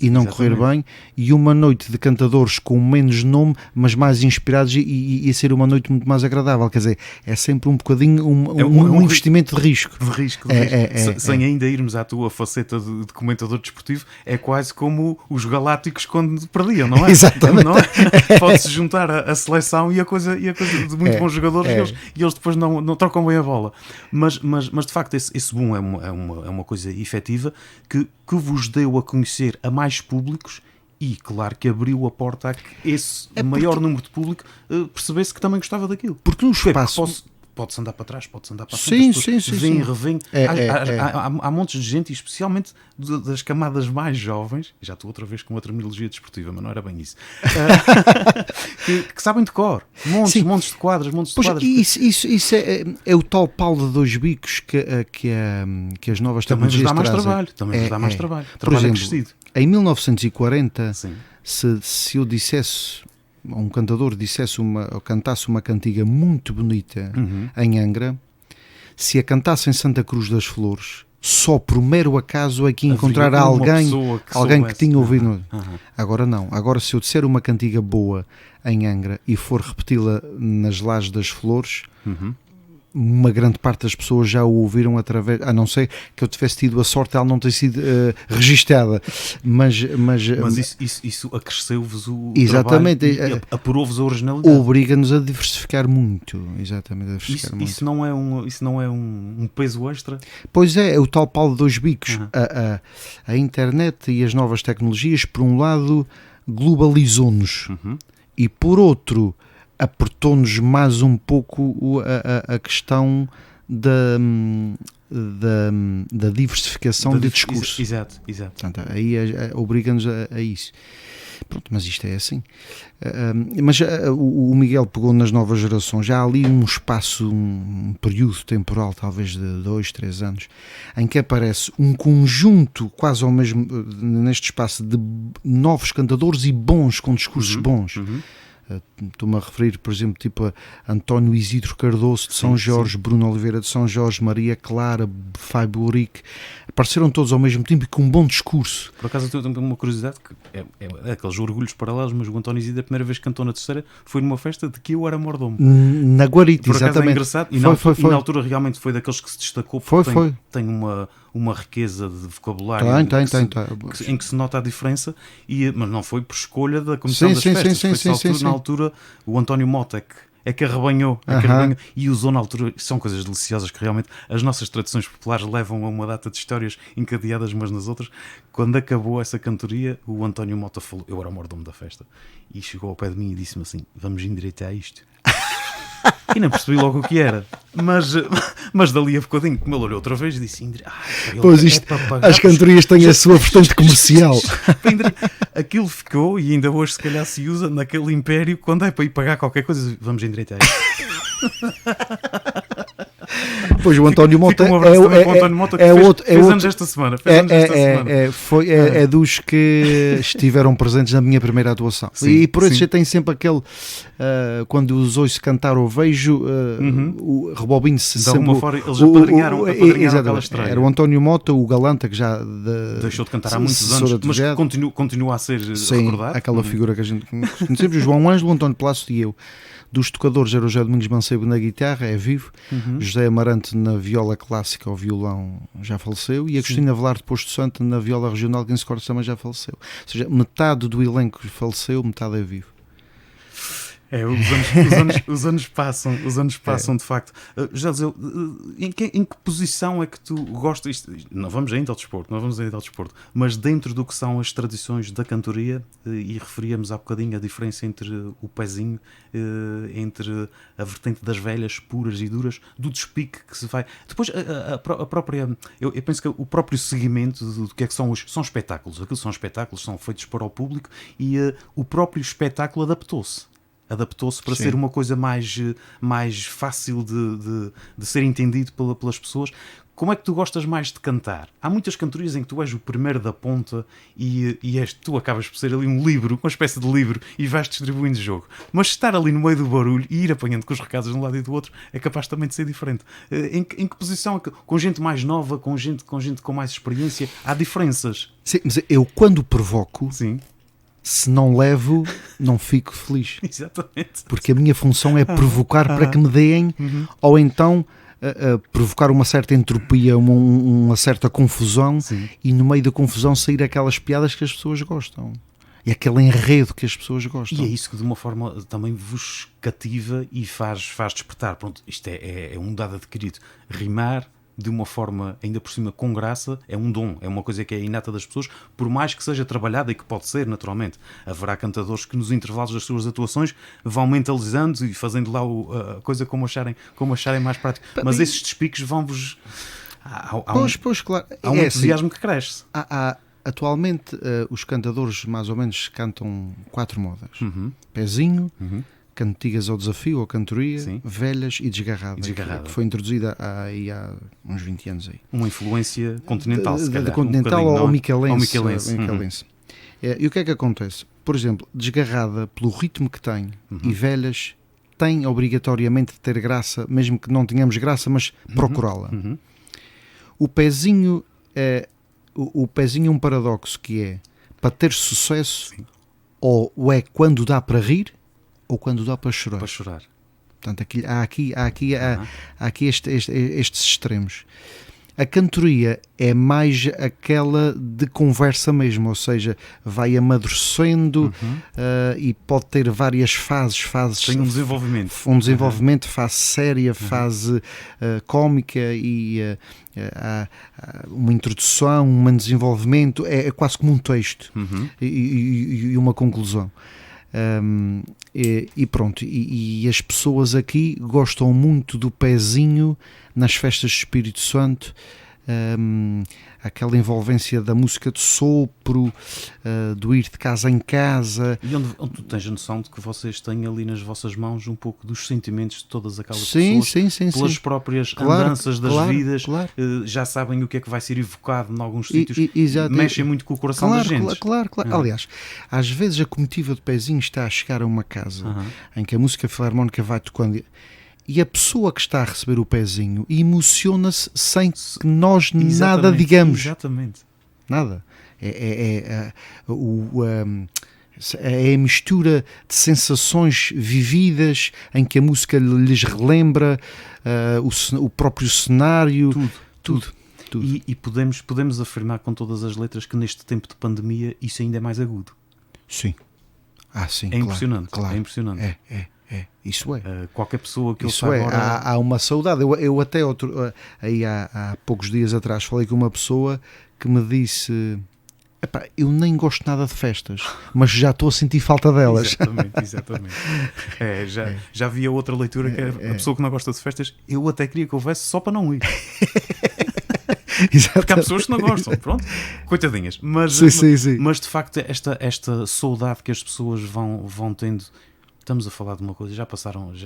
e não correr bem, e uma noite de cantadores com menos nome, mas mais inspirados e ser uma noite muito mais agradável. Quer dizer, é sempre um bocadinho um investimento de risco. Sem ainda irmos à tua faceta de comentador desportivo, é quase como os galácticos quando perdiam, não é? Exatamente. Não é? Pode-se juntar a seleção e a coisa de muito bons jogadores e eles depois não trocam bem a bola. Mas de facto esse boom é uma coisa efetiva que vos deu a conhecer a mais públicos e, claro, que abriu a porta a que esse maior número de público percebesse que também gostava daquilo. Porque no espaço... Pode-se andar para trás, pode-se andar para frente. Sim. Vem e revém. Há montes de gente, e especialmente das camadas mais jovens, já estou outra vez com uma terminologia desportiva, mas não era bem isso, que sabem de cor. Montes de quadros. Isso é o tal pau de dois bicos que as novas tecnologias trazem. Também nos dá mais trabalho. Por exemplo, em 1940, se eu dissesse... um cantador cantasse uma cantiga muito bonita em Angra, se a cantasse em Santa Cruz das Flores, só por mero acaso é que encontrar alguém que tinha ouvido. Agora não. Agora, se eu disser uma cantiga boa em Angra e for repeti-la nas Lajes das Flores, uma grande parte das pessoas já o ouviram através, a não ser que eu tivesse tido a sorte de ela não ter sido registada, mas isso acresceu-vos o exatamente, trabalho, apurou-vos a originalidade. Obriga-nos a diversificar muito, exatamente, a diversificar muito. Isso não é um peso extra? Pois é o tal pau de dois bicos. A internet e as novas tecnologias, por um lado, globalizou-nos e por outro apertou-nos mais um pouco a questão da diversificação de discursos. Exato. Portanto, aí obriga-nos a isso. Pronto, mas isto é assim. Mas o Miguel pegou nas novas gerações. Já há ali um espaço, um período temporal, talvez de 2, 3 anos, em que aparece um conjunto, quase ao mesmo, neste espaço, de novos cantadores e bons, com discursos bons. Estou-me a referir, por exemplo, tipo a António Isidro Cardoso de São Jorge, Bruno Oliveira de São Jorge, Maria Clara, Fábio Urique, apareceram todos ao mesmo tempo e com um bom discurso. Por acaso eu tenho uma curiosidade, que é aqueles orgulhos paralelos, mas o António Isidro, a primeira vez que cantou na Terceira foi numa festa de que eu era mordomo. Na Guarita, exatamente. É engraçado. E na altura realmente foi daqueles que se destacou, porque tem uma riqueza de vocabulário em que se nota a diferença, mas não foi por escolha da comissão das festas, foi na altura o António Mota é que arrebanhou e usou na altura. São coisas deliciosas que realmente as nossas tradições populares levam a uma data de histórias encadeadas umas nas outras. Quando acabou essa cantoria, o António Mota falou, eu era o mordomo da festa, e chegou ao pé de mim e disse-me assim, vamos endireitar isto. E não percebi logo o que era, mas dali a bocadinho, como ele olhou outra vez, disse: pois isto, as cantorias têm a sua vertente comercial. Aquilo ficou, e ainda hoje se calhar se usa naquele império, quando é para ir pagar qualquer coisa, vamos endireitar isto. Pois o António Mota Fica um abraço também para o António Mota, que fez anos esta semana. É dos que estiveram presentes na minha primeira atuação. Sim, e por isso eu tenho sempre aquele, quando os ouço cantar ou vejo, o rebobino-se sempre. De alguma forma, eles apadrinharam aquela estreia. Era o António Mota, o Galanta, que já deixou de cantar há muitos anos, mas continua a ser recordado. Aquela figura que a gente conhecemos, o João Ângelo, o António Plácido e eu. Dos tocadores era o José Domingos Mancebo na guitarra, é vivo, José Amarante na viola clássica, ou violão, já faleceu, e a Cristina Velar de Posto Santo na viola regional, Guinso Cortes também já faleceu. Ou seja, metade do elenco faleceu, metade é vivo. Os anos passam de facto. Já dizer, em que posição é que tu gostas? Não vamos ainda ao desporto, mas dentro do que são as tradições da cantoria, e referíamos há bocadinho a diferença entre o pezinho, entre a vertente das velhas, puras e duras, do despique que se vai. Depois, a própria. Eu penso que o próprio seguimento do que é que são espetáculos. Aquilo são espetáculos, são feitos para o público, e o próprio espetáculo adaptou-se para ser uma coisa mais fácil de ser entendido pelas pessoas. Como é que tu gostas mais de cantar? Há muitas cantorias em que tu és o primeiro da ponta e tu acabas por ser ali um livro, uma espécie de livro, e vais distribuindo o jogo. Mas estar ali no meio do barulho e ir apanhando com os recados de um lado e do outro é capaz também de ser diferente. Em que posição, com gente mais nova, com gente com mais experiência, há diferenças? Sim, mas eu quando provoco... Sim. Se não levo, não fico feliz. Exatamente. Porque a minha função é provocar para que me deem, ou então provocar uma certa entropia, uma certa confusão, e no meio da confusão sair aquelas piadas que as pessoas gostam. E aquele enredo que as pessoas gostam. E é isso que de uma forma também vos cativa e faz despertar. Pronto, isto é um dado adquirido. Rimar de uma forma, ainda por cima, com graça, é um dom, é uma coisa que é inata das pessoas, por mais que seja trabalhada, e que pode ser, naturalmente. Haverá cantadores que nos intervalos das suas atuações vão mentalizando e fazendo lá a coisa como acharem mais prático. Mas esses despiques vão-vos... Claro. Há um entusiasmo que cresce. Atualmente, os cantadores mais ou menos cantam 4 modas. Pezinho, cantigas ao desafio, ou cantoria, velhas e desgarrada. Que foi introduzida há uns 20 anos aí. Uma influência continental, se calhar. Continental ou micalense. E o que é que acontece? Por exemplo, desgarrada pelo ritmo que tem, e velhas tem obrigatoriamente de ter graça, mesmo que não tenhamos graça, mas procurá-la. O pezinho é um paradoxo, que é, para ter sucesso, ou é quando dá para rir, ou quando dá para chorar. Portanto, há aqui estes extremos. A cantoria é mais aquela de conversa mesmo, ou seja, vai amadurecendo e pode ter várias fases. Tem um desenvolvimento. Fase séria, fase cómica, e uma introdução, um desenvolvimento, é quase como um texto e uma conclusão. E pronto, e as pessoas aqui gostam muito do pezinho nas festas de Espírito Santo, aquela envolvência da música de sopro, do ir de casa em casa. E onde tu tens a noção de que vocês têm ali nas vossas mãos um pouco dos sentimentos de todas aquelas pessoas, pelas próprias andanças das vidas, já sabem o que é que vai ser evocado em alguns sítios, mexem muito com o coração da gente. Claro. Aliás, às vezes a comitiva de pezinho está a chegar a uma casa em que a música filarmónica vai tocando, e a pessoa que está a receber o pezinho emociona-se sem que nós nada digamos. Exatamente. Nada. É a mistura de sensações vividas, em que a música lhes relembra o próprio cenário. Tudo. E podemos afirmar com todas as letras que neste tempo de pandemia isso ainda é mais agudo. Sim. Sim, é impressionante. Claro. É impressionante. Isso é. Qualquer pessoa que isso ouça agora... Há uma saudade. Eu até aí há poucos dias atrás falei com uma pessoa que me disse: eu nem gosto nada de festas, mas já estou a sentir falta delas. Exatamente. Já havia outra leitura, que é a pessoa que não gosta de festas, eu até queria que houvesse só para não ir. Porque há pessoas que não gostam, pronto, coitadinhas. Mas de facto, esta saudade que as pessoas vão tendo. Estamos a falar de uma coisa,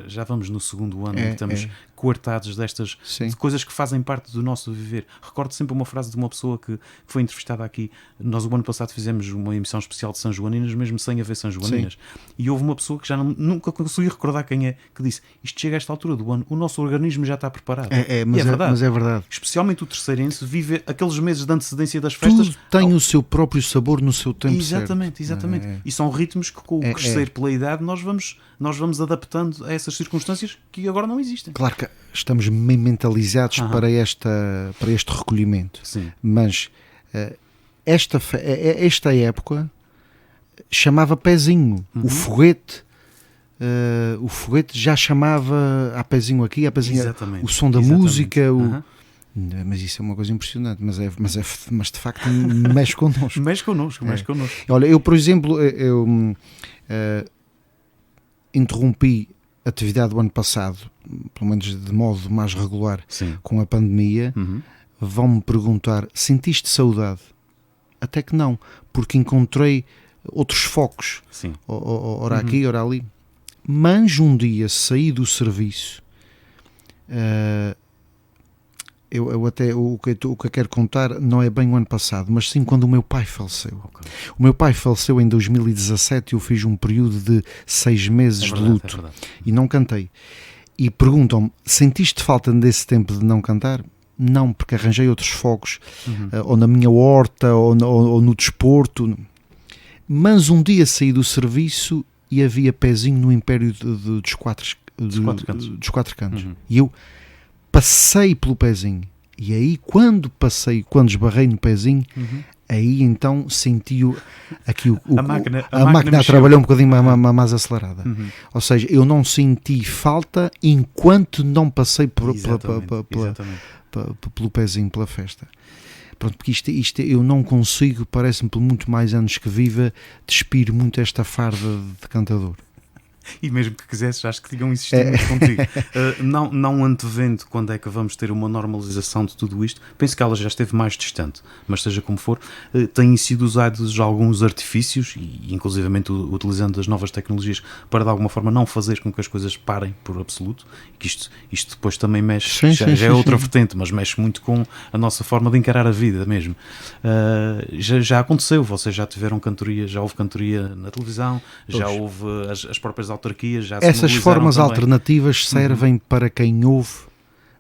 já vamos no segundo ano, estamos coartados Sim. de coisas que fazem parte do nosso viver. Recordo sempre uma frase de uma pessoa que foi entrevistada aqui. Nós o ano passado fizemos uma emissão especial de São Joaninas, mesmo sem haver São Joaninas. E houve uma pessoa que já nunca consegui recordar quem é, que disse: isto chega a esta altura do ano, o nosso organismo já está preparado. Mas é verdade. Especialmente o terceirense vive aqueles meses de antecedência das festas. Tudo tem o seu próprio sabor no seu tempo. Exatamente. E são ritmos que, com o crescer pela idade, nós vamos adaptando a essas circunstâncias que agora não existem. Claro que estamos mentalizados para este recolhimento. Sim. Mas esta época chamava pezinho. O foguete já chamava a pezinho aqui, a pezinho, o som da música, mas isso é uma coisa impressionante, mas de facto mexe connosco. Mexe connosco. Olha, eu, por exemplo, interrompi a atividade do ano passado, pelo menos de modo mais regular, com a pandemia. Vão-me perguntar: sentiste saudade? Até que não, porque encontrei outros focos, ora aqui, ora ali. Mas um dia saí do serviço, eu até o que eu quero contar não é bem o ano passado, mas sim quando o meu pai faleceu. O meu pai faleceu em 2017 e eu fiz um período de 6 meses de luto e não cantei. E perguntam-me: sentiste falta desse tempo de não cantar? Não, porque arranjei outros focos, ou na minha horta, ou no desporto. Mas um dia saí do serviço e havia pezinho no império dos quatro cantos. E eu passei pelo pezinho. E aí, quando esbarrei no pezinho, aí então senti a máquina a trabalhar um bocadinho mais acelerada. Ou seja, eu não senti falta enquanto não passei pelo pezinho, pela festa. Pronto, porque isto eu não consigo, parece-me, por muito mais anos que viva, despir muito esta farda de cantador. E mesmo que quisesses, acho que tinham insistido muito contigo. Não antevendo quando é que vamos ter uma normalização de tudo isto, penso que ela já esteve mais distante, mas seja como for, têm sido usados alguns artifícios, e inclusivamente utilizando as novas tecnologias para de alguma forma não fazer com que as coisas parem por absoluto, que isto depois também mexe, já é outra vertente, mas mexe muito com a nossa forma de encarar a vida mesmo. Já aconteceu, vocês já tiveram cantoria, já houve cantoria na televisão, já houve as próprias autarquias, já essas formas também alternativas servem para quem ouve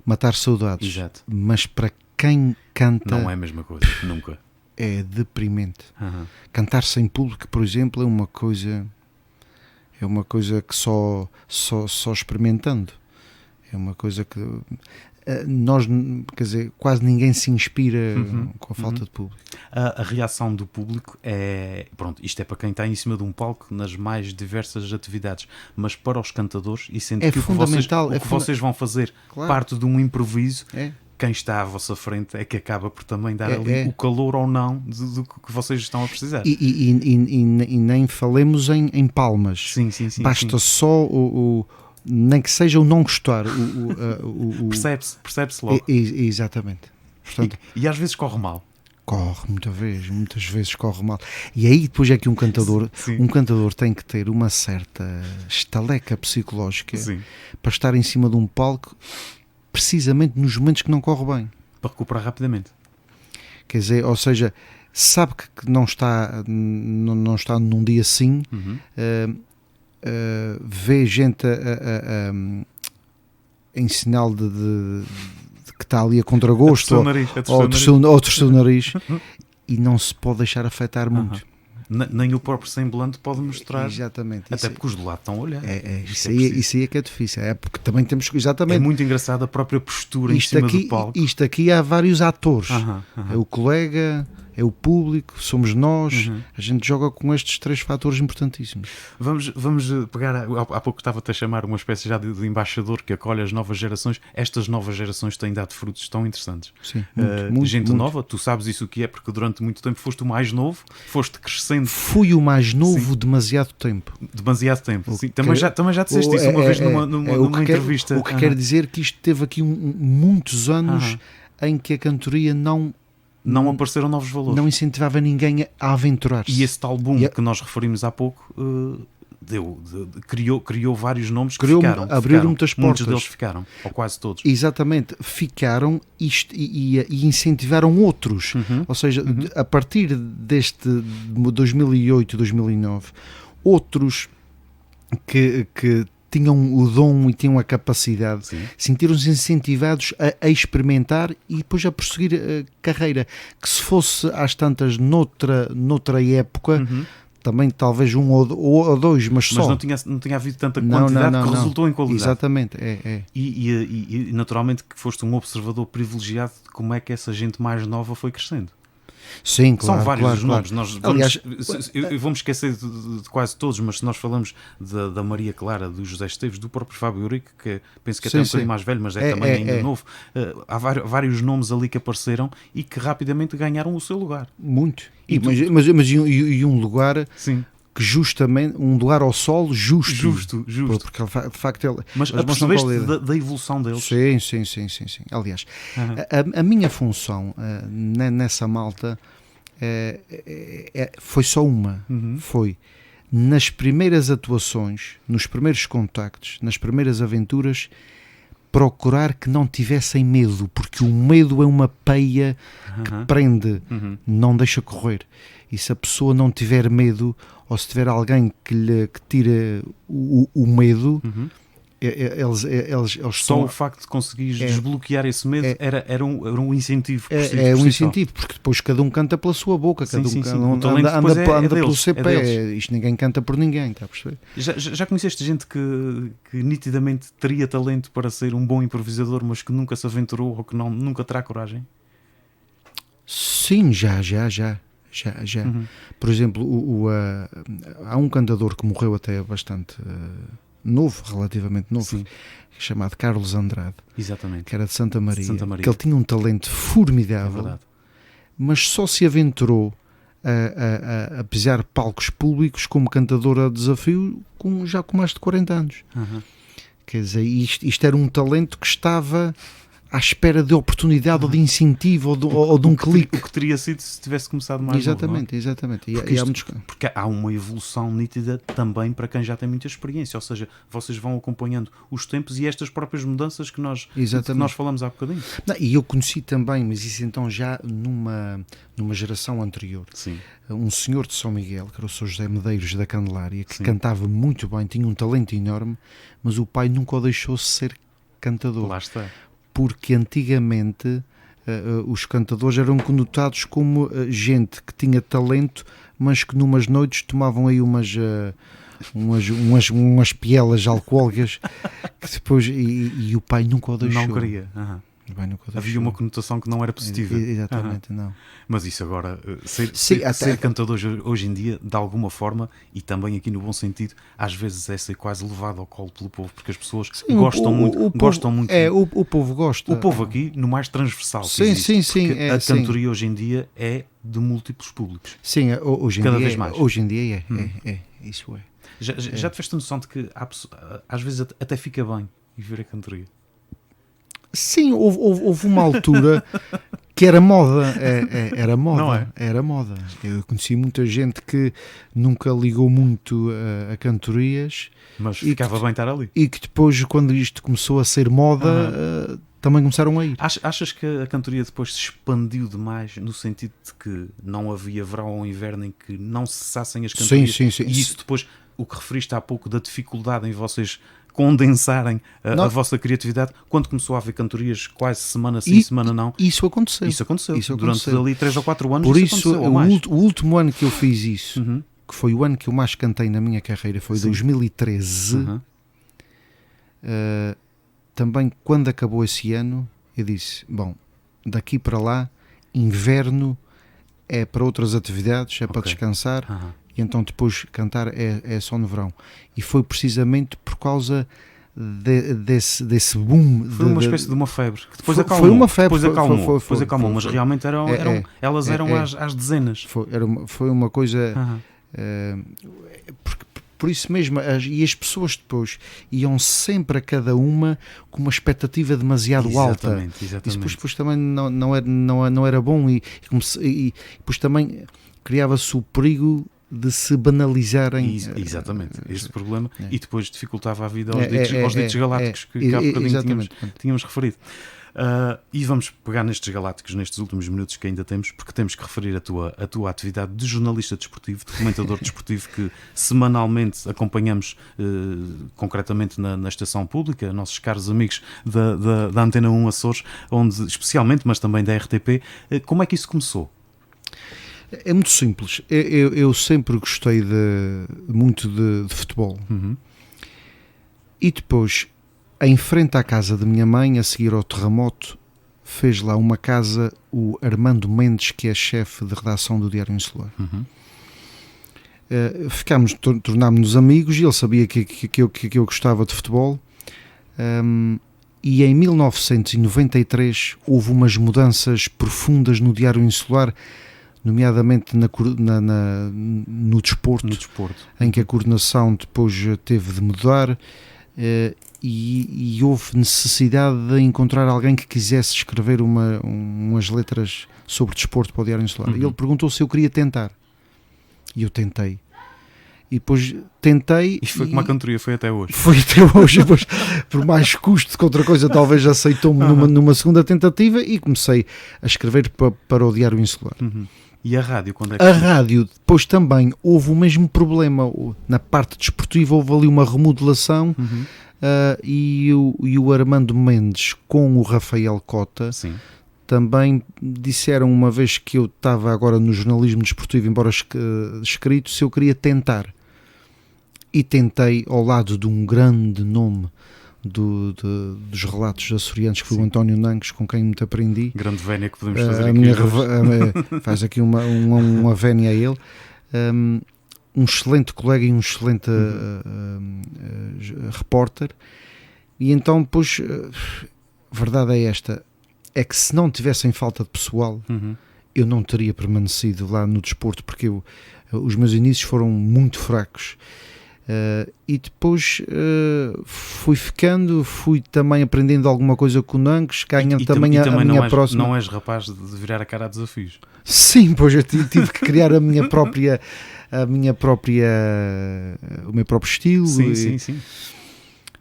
matar saudades. Exato. Mas para quem canta não é a mesma coisa, nunca. É deprimente. Cantar sem público, por exemplo, é uma coisa que só experimentando. É uma coisa que nós, quer dizer, quase ninguém se inspira com a falta de público. A reação do público é, pronto, isto é para quem está em cima de um palco nas mais diversas atividades, mas para os cantadores, e sendo que fundamental, o que vocês vão fazer parte de um improviso, é. Quem está à vossa frente é que acaba por também dar ali o calor ou não do que vocês estão a precisar. E nem falemos em palmas. Sim, basta só nem que seja o não gostar. Percebe-se logo. Exatamente. Portanto, e às vezes corre mal. Corre, muitas vezes corre mal. E aí depois é que um cantador tem que ter uma certa estaleca psicológica para estar em cima de um palco precisamente nos momentos que não corre bem. Para recuperar rapidamente. Quer dizer, ou seja, sabe que não está num dia assim, vê gente em sinal de que está ali a contragosto ou torcer o nariz e não se pode deixar afetar muito. Nem o próprio semblante pode mostrar. Exatamente. Até porque os do lado estão a olhar. Isso aí é que é difícil. É porque também temos que. Exatamente. É muito engraçado a própria postura em cima do palco. Isto aqui há vários atores. É o colega, é o público, somos nós. A gente joga com estes 3 fatores importantíssimos. Vamos pegar. Há pouco estava-te a chamar uma espécie já de embaixador que acolhe as novas gerações. Estas novas gerações têm dado frutos tão interessantes. Sim, muito, gente muito. nova, tu sabes isso o que é, porque durante muito tempo foste o mais novo, foste crescendo. Fui o mais novo demasiado tempo. Demasiado tempo. Sim. Também já disseste isso uma vez numa entrevista. O que quer dizer que isto teve aqui muitos anos em que a cantoria não apareceram novos valores. Não incentivava ninguém a aventurar-se. E esse tal boom que nós referimos há pouco criou vários nomes que abriram muitas portas. Muitos deles ficaram, ou quase todos. Exatamente, ficaram e incentivaram outros. Ou seja, a partir deste 2008, 2009, outros que tinham o dom e tinham a capacidade, sentiram-se incentivados a experimentar e depois a prosseguir a carreira. Que se fosse às tantas noutra época, também talvez um ou dois, mas só. Mas não tinha havido tanta quantidade que resultou em qualidade. Exatamente. E naturalmente que foste um observador privilegiado de como é que essa gente mais nova foi crescendo. Sim, claro. São vários os nomes. Claro. Eu vou-me esquecer de quase todos, mas se nós falamos da Maria Clara, do José Esteves, do próprio Fábio Eurico, que penso que até é um bocadinho mais velho, mas também ainda novo, há vários nomes ali que apareceram e que rapidamente ganharam o seu lugar. Muito. Mas um lugar... Sim. Que justamente, um lugar ao sol justo. Porque de facto ele... Mas percebeste da evolução deles? Sim. Aliás, a minha função nessa malta foi só uma. Foi nas primeiras atuações, nos primeiros contactos, nas primeiras aventuras, procurar que não tivessem medo, porque o medo é uma peia que prende, não deixa correr. E se a pessoa não tiver medo, ou se tiver alguém que tire o medo, eles só o facto de conseguires desbloquear esse medo era um incentivo. Um incentivo, porque depois cada um canta pela sua boca, cada um anda pelo seu pé. Isto ninguém canta por ninguém, está a perceber? Já conheceste gente que nitidamente teria talento para ser um bom improvisador, mas que nunca se aventurou ou que nunca terá coragem? Sim, já. Por exemplo, há um cantador que morreu até bastante novo, relativamente novo, chamado Carlos Andrade. Exatamente. Que era de Santa Maria. Que ele tinha um talento formidável, mas só se aventurou a pisar palcos públicos como cantor a desafio já com mais de 40 anos. Quer dizer, isto era um talento que estava à espera de oportunidade ou de incentivo ou de um clique. O que teria sido se tivesse começado mais Exatamente. Porque há uma evolução nítida também para quem já tem muita experiência, ou seja, vocês vão acompanhando os tempos e estas próprias mudanças que nós falamos há bocadinho. E eu conheci também, mas isso então já numa geração anterior, um senhor de São Miguel, que era o Sr. José Medeiros da Candelária, que cantava muito bem, tinha um talento enorme, mas o pai nunca o deixou ser cantador. Lá está. Porque antigamente os cantadores eram conotados como gente que tinha talento, mas que numas noites tomavam aí umas pielas alcoólicas que depois, e o pai nunca o deixou. Não queria. Havia uma conotação que não era positiva. Exatamente, não. Mas isso agora, ser cantador hoje em dia, de alguma forma, e também aqui no bom sentido, às vezes é ser quase levado ao colo pelo povo, porque as pessoas gostam muito. O povo gosta. O povo aqui, no mais transversal. Sim. A cantoria hoje em dia é de múltiplos públicos. Sim, hoje em cada dia vez mais. Hoje em dia isso é. Já tiveste noção de que às vezes até fica bem ver a cantoria? Sim, houve uma altura que era moda, era moda, não é? Era moda. Eu conheci muita gente que nunca ligou muito a cantorias, mas ficava bem estar ali. E que depois, quando isto começou a ser moda, também começaram a ir. Achas que a cantoria depois se expandiu demais no sentido de que não havia verão ou inverno em que não cessassem as cantorias? Sim. E isso depois, o que referiste há pouco da dificuldade em vocês condensarem a vossa criatividade, quando começou a haver cantorias quase semana sim, semana não. Isso aconteceu. Durante ali 3 ou 4 anos. Por isso o último ano que eu fiz isso, que foi o ano que eu mais cantei na minha carreira, foi 2013. Também quando acabou esse ano, eu disse, bom, daqui para lá, inverno é para outras atividades, para descansar. E então depois cantar é só no verão. E foi precisamente por causa desse boom. Foi uma espécie de uma febre que depois acalmou. Foi uma febre. Depois acalmou, mas realmente elas eram às dezenas. Foi uma coisa... Por isso mesmo, e as pessoas depois iam sempre a cada uma com uma expectativa demasiado alta. Isso depois também não era bom e depois também criava-se o perigo de se banalizarem. Exatamente, este problema, e depois dificultava a vida aos É, ditos galácticos que há bocadinho tínhamos referido. E vamos pegar nestes galácticos, nestes últimos minutos que ainda temos, porque temos que referir a tua atividade de jornalista desportivo, de comentador desportivo, que semanalmente acompanhamos concretamente na estação pública, nossos caros amigos da Antena 1 Açores, onde, especialmente, mas também da RTP. Como é que isso começou? É muito simples. Eu sempre gostei muito de futebol. E depois, em frente à casa da minha mãe, a seguir ao terremoto, fez lá uma casa o Armando Mendes, que é chefe de redação do Diário Insular. Tornámos-nos amigos e ele sabia que eu gostava de futebol. E em 1993 houve umas mudanças profundas no Diário Insular, nomeadamente no desporto, em que a coordenação depois teve de mudar. E houve necessidade de encontrar alguém que quisesse escrever umas letras sobre desporto para o Diário Insular. E ele perguntou se eu queria tentar. E eu tentei. E depois tentei... E foi como a cantoria, foi até hoje. Foi até hoje. Depois, por mais custo que outra coisa, talvez aceitou-me numa segunda tentativa e comecei a escrever para o Diário Insular. E a rádio, quando é que... A rádio, depois também houve o mesmo problema. Na parte desportiva houve ali uma remodelação. E o Armando Mendes com o Rafael Cota, sim, também disseram, uma vez que eu estava agora no jornalismo desportivo, embora escrito, se eu queria tentar. E tentei ao lado de um grande nome dos relatos açorianos, que foi o António Nanques, com quem muito aprendi. Grande vénia que podemos fazer aqui. Faz aqui uma vénia a ele. Um excelente colega e um excelente repórter. E então, depois, a verdade é esta, é que se não tivessem falta de pessoal, eu não teria permanecido lá no desporto, porque os meus inícios foram muito fracos. E depois fui também aprendendo alguma coisa com o Nanques, ganhando também a minha próxima... Não és rapaz de virar a cara a desafios. Sim, pois eu tive que criar o meu próprio estilo. Sim.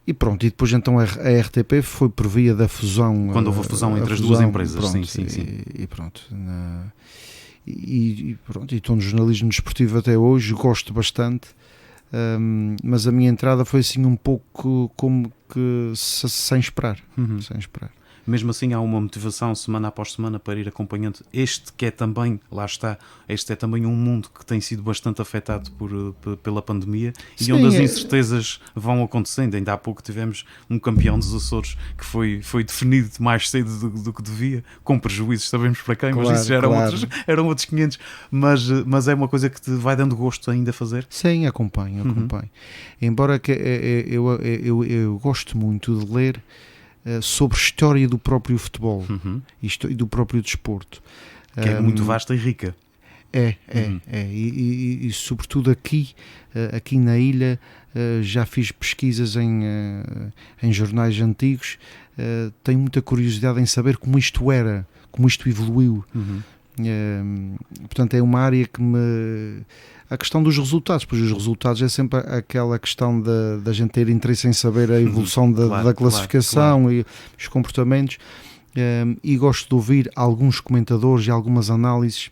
E pronto, e depois então a RTP foi por via da fusão. Quando houve a fusão entre as duas empresas, pronto, sim. E pronto. E pronto, e estou no jornalismo desportivo até hoje, gosto bastante. Mas a minha entrada foi assim um pouco como que sem esperar. Mesmo assim há uma motivação semana após semana para ir acompanhando este que é também, lá está, este é também um mundo que tem sido bastante afetado pela pandemia. Sim, e onde as incertezas vão acontecendo. Ainda há pouco tivemos um campeão dos Açores que foi definido mais cedo do que devia, com prejuízos, sabemos para quem, mas isso já eram outros 500, mas é uma coisa que te vai dando gosto ainda a fazer? Sim, acompanho. Embora que eu gosto muito de ler sobre história do próprio futebol e do próprio desporto, que é muito vasta e rica. E sobretudo aqui na ilha já fiz pesquisas em jornais antigos, tenho muita curiosidade em saber como isto era, como isto evoluiu. Portanto é uma área que a questão dos resultados, pois os resultados é sempre aquela questão da gente ter interesse em saber a evolução da classificação e os comportamentos, e gosto de ouvir alguns comentadores e algumas análises,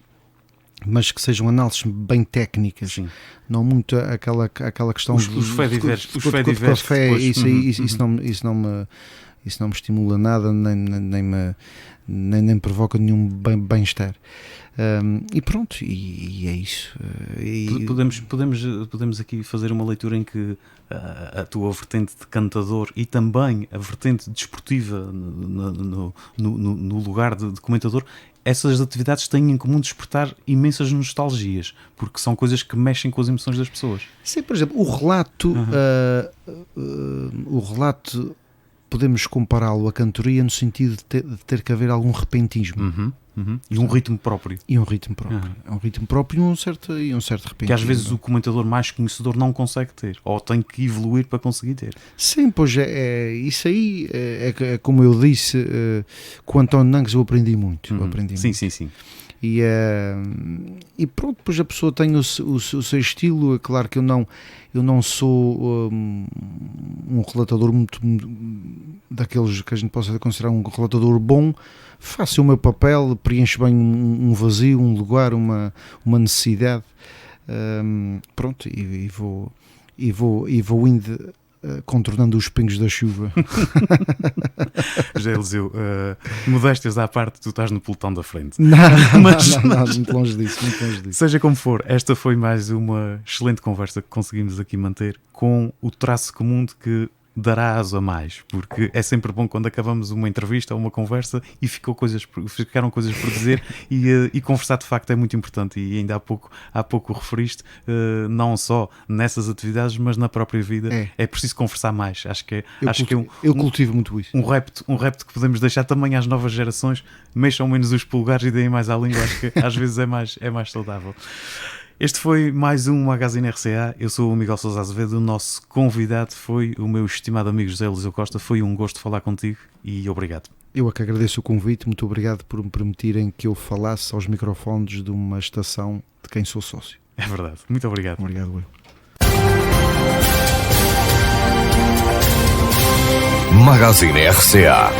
mas que sejam análises bem técnicas. Sim. Não muito aquela questão os fé isso não me estimula nada, nem me provoca nenhum bem-estar. E pronto, e é isso. Podemos aqui fazer uma leitura em que a tua vertente de cantador e também a vertente desportiva no lugar de comentador, essas atividades têm em comum despertar imensas nostalgias, porque são coisas que mexem com as emoções das pessoas. Sim, por exemplo, o relato podemos compará-lo à cantoria no sentido de ter que haver algum repentismo. E um ritmo próprio. É um ritmo próprio e um certo repentismo. Que às vezes o comentador mais conhecedor não consegue ter, ou tem que evoluir para conseguir ter. Sim, pois isso aí é como eu disse, com o António Nanques eu aprendi muito. Sim. E pronto, depois a pessoa tem o seu estilo. É claro que eu não sou um relatador muito daqueles que a gente possa considerar um relatador bom. Faço o meu papel, preencho bem um vazio, um lugar, uma necessidade. Pronto, e vou indo contornando os pingos da chuva. José Eliseu, modéstias à parte, tu estás no pelotão da frente. Não, muito longe disso, muito longe disso. Seja como for, esta foi mais uma excelente conversa que conseguimos aqui manter, com o traço comum de que dará aso a mais, porque é sempre bom quando acabamos uma entrevista ou uma conversa e ficaram coisas por dizer e conversar de facto é muito importante. E ainda há pouco referiste, não só nessas atividades, mas na própria vida é preciso conversar mais. Eu cultivo muito isso. Um repto que podemos deixar também às novas gerações, mexam menos os polegares e deem mais à língua. Acho que às vezes é mais saudável. Este foi mais um Magazine RCA. Eu sou o Miguel Sousa Azevedo. O nosso convidado foi o meu estimado amigo José Eliseu Costa. Foi um gosto falar contigo e obrigado. Eu é que agradeço o convite. Muito obrigado por me permitirem que eu falasse aos microfones de uma estação de quem sou sócio. É verdade. Muito obrigado. Obrigado, Will. Magazine RCA.